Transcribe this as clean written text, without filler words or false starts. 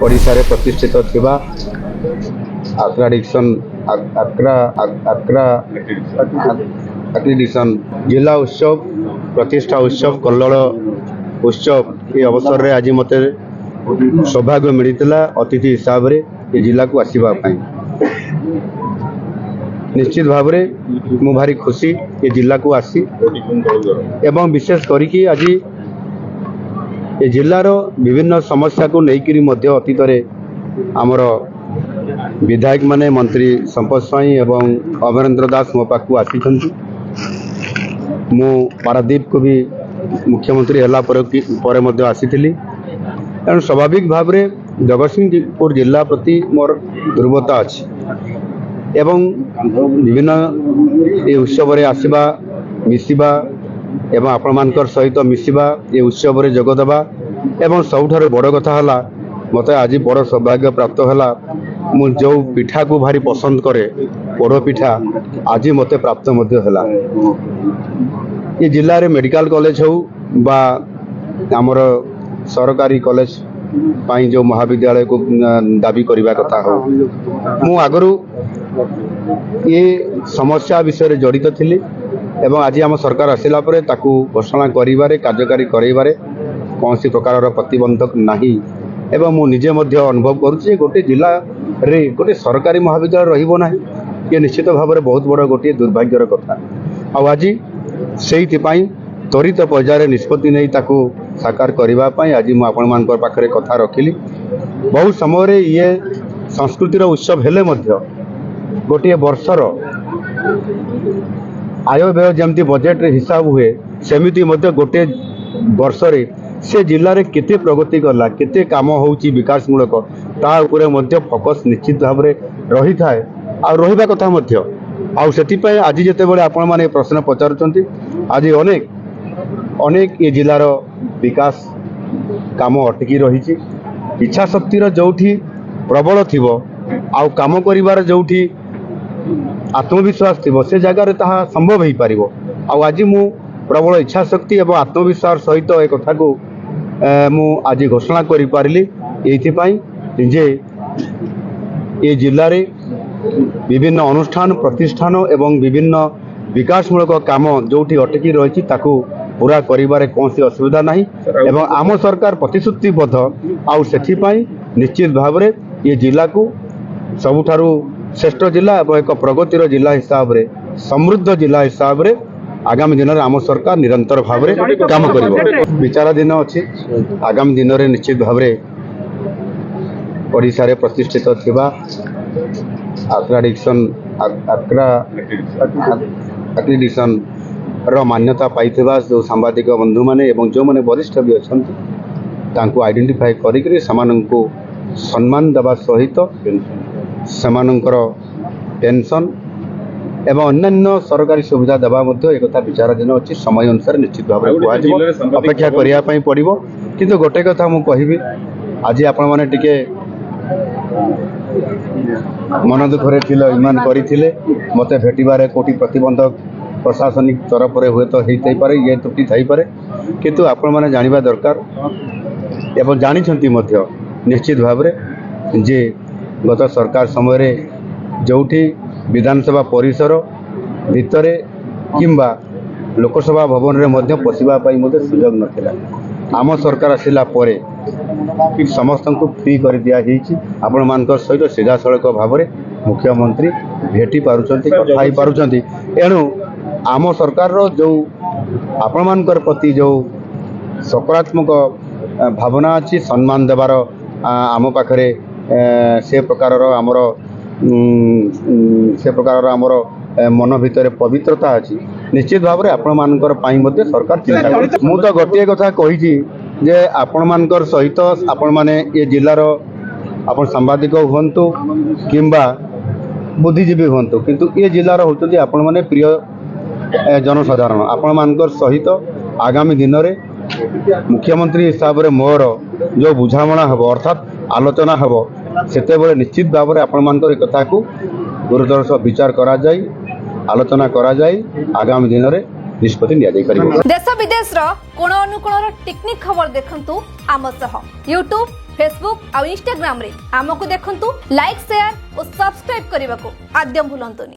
ओडिशा रे प्रतिष्ठित थिबा आक्रा डिक्शन आक्रा आक्रा एक्रिडिशन जिला उत्सव प्रतिष्ठा उत्सव कल्लोल उत्सव ये अवसर रे आज मते सौभाग्य मिलता अतिथि हिसाब रे ये जिला को आसवा निश्चित भाव में मु भारी खुशी ये जिला को आसी एवं विशेष करिकी आज ये जिलार विभिन्न समस्या को लेकिरी मध्य अतीत आमर विधायक माने मंत्री संपद स्वाई एवं अमरेंद्र दास मो पाखु आसी मु पारादीप को भी मुख्यमंत्री हला पर मध्य आसीथिली तेणु स्वाभाविक भाव में जगतसिंहपुर जिला प्रति मोर दुर्बलता अच्छी एवं विभिन्न ये उत्सव रे आसीबा मिसिबा एवं आपण मानकर सहित मिसिबा ये उत्सव रे जोग देबा एवं सबुठारे बड़ कथा हला मते आज बड़ सौभाग्य प्राप्त हला मु जो पिठा को भारी पसंद करे पोड़ पिठा आज मते प्राप्त मध्य हला ये जिल्ला रे मेडिकल कॉलेज हो बा आमर सरकारी कॉलेज पाई जो महाविद्यालय को दाबी करने कथा हो मु आगरू ये समस्या विषय जड़ित थिली एवं आज आम सरकार आसिला परे ताकू घोषणा करिबारे कार्यकारी करैबारे कौन सी प्रकार प्रतिबंधक नहीं एवं मु निजे मध्य अनुभव करुच्ची गोटे जिला रे गोटे सरकारी महाविद्यालय रहिबो नाही ये निश्चित भाव में बहुत बड़ गोटे दुर्भाग्यर कथा आज से त्वरित पर्यायर निष्पत्ति नहीं ताकू साकार करने आज मुझे पाखे कथा रखिली बहुत समय रे ये संस्कृतिर उत्सव हेले मध्य गोटे वर्षर आय व्यय जमती बजेट रे हिसाब हुए सेमिति मध्य गोटे वर्ष रे से जिले में केते प्रगति कला केते काम होउची विकासमूलक ता उपरे मध्य फोकस निश्चित भाव में रही थाए आ रहिबा कथा मध्य आ सेति पय आज जेते बेले आपण माने प्रश्न पचारुचंती आज अनेक अनेक ये जिलार विकास काम अटकी रही इच्छा शक्तिर जोठी प्रबल थी आउ काम करिवार जोठी आत्मविश्वास थी से जगार ताहा संभव हो पार आज मु प्रबल इच्छा शक्ति एवं आत्मविश्वास सहित ए कथा को मु आज घोषणा करि पारिली एइथिपाई जे ये जिल्ला रे विभिन्न अनुष्ठान प्रतिष्ठान एवं विभिन्न विकासमूलक काम जोठी अटकी रही ताकू पूरा करिबारे कौन सी असुविधा नहीं एवं आम सरकार प्रतिश्रुतिबद्ध आउ सेथिपाई निश्चित भाव में ये जिला को सबुठारु श्रेष्ठ जिला एवं एक प्रगतिर जिला हिसाब रे समृद्ध जिला हिसाब रे आगामी दिन में आम सरकार निरंतर भाव में काम करिवो विचाराधीन अच्छी आगामी दिन में निश्चित भाव में ओडिशा रे प्रतिष्ठित थिबा आक्रा डिक्शन आक्रा एक्रिडिशन रो मान्यता पाइथिबा जो सांबादिक बंधु माने एवं जो माने वरिष्ठ भी अछंती तांको आइडेंटिफाई करिकरी समानंको सम्मान देवा सहित समानंकर पेंशन एवं अन्यान्य सरकारी सुविधा देवा मध्य एक विचाराधीन अच्छी समय अनुसार निश्चित भाव में अपेक्षा करने पड़ो किंतु गोटे कथा मु कहिबी आज आपण माने टिके मन दुखरे थिले इमान करिथिले मते भेटिबारे कोटी प्रतिबंधक प्रशासनिक तरफ हुए तो होते पारे ये त्रुटि थी पारे किंतु आपण माने जानिबा दरकार एवं जानिछंती मध्य निश्चित भाव में जे गत सरकार समय रे जोठी विधानसभा परिसर भितरे किंबा लोकसभा भवन रे मध्य पशिबा पाई मते सुयोग नथिला आम सरकार आसिला परे समस्त को फ्री कर दिया आपण मानकर सहित सीधासलख भाव में मुख्यमंत्री भेटी पारुचंती कथा ही पारुचंती एणु आम सरकार रो जो आपण मानकर प्रति जो सकारात्मक भावना अच्छी सम्मान देवार आम पाखरे से प्रकार आमर से प्रकार आमर मन भितर पवित्रता अच्छी निश्चित भाव में आपण मानकर पाई मध्य सरकार चिंता कर मु तो गोटे कथा कही जे आपण मानकर सहित आपण माने ये जिलार आपण सांबादिक हुंतु किंबा बुद्धिजीवी हुंतु किंतु ये जिलार होती आपण माने प्रिय जनसाधारण आपण मानकर सहित आगामी दिन में मुख्यमंत्री हिसाब रे मोर जो बुझामणा हम अर्थात आलोचना हम से निश्चित भाव में आपण मानकर कथा को गुरुतर सह विचार करा जाय आलोचना करा जाय आगामी दिन में निष्पत्ति लिया जाय। देश विदेश कोण अनुकोण टिकनिक खबर देखंतु आम सह यूट्यूब फेसबुक और इंस्टाग्राम रे आमको देखंतु लाइक शेयर और सब्सक्राइब करने को आद्यम भूलंतुनि।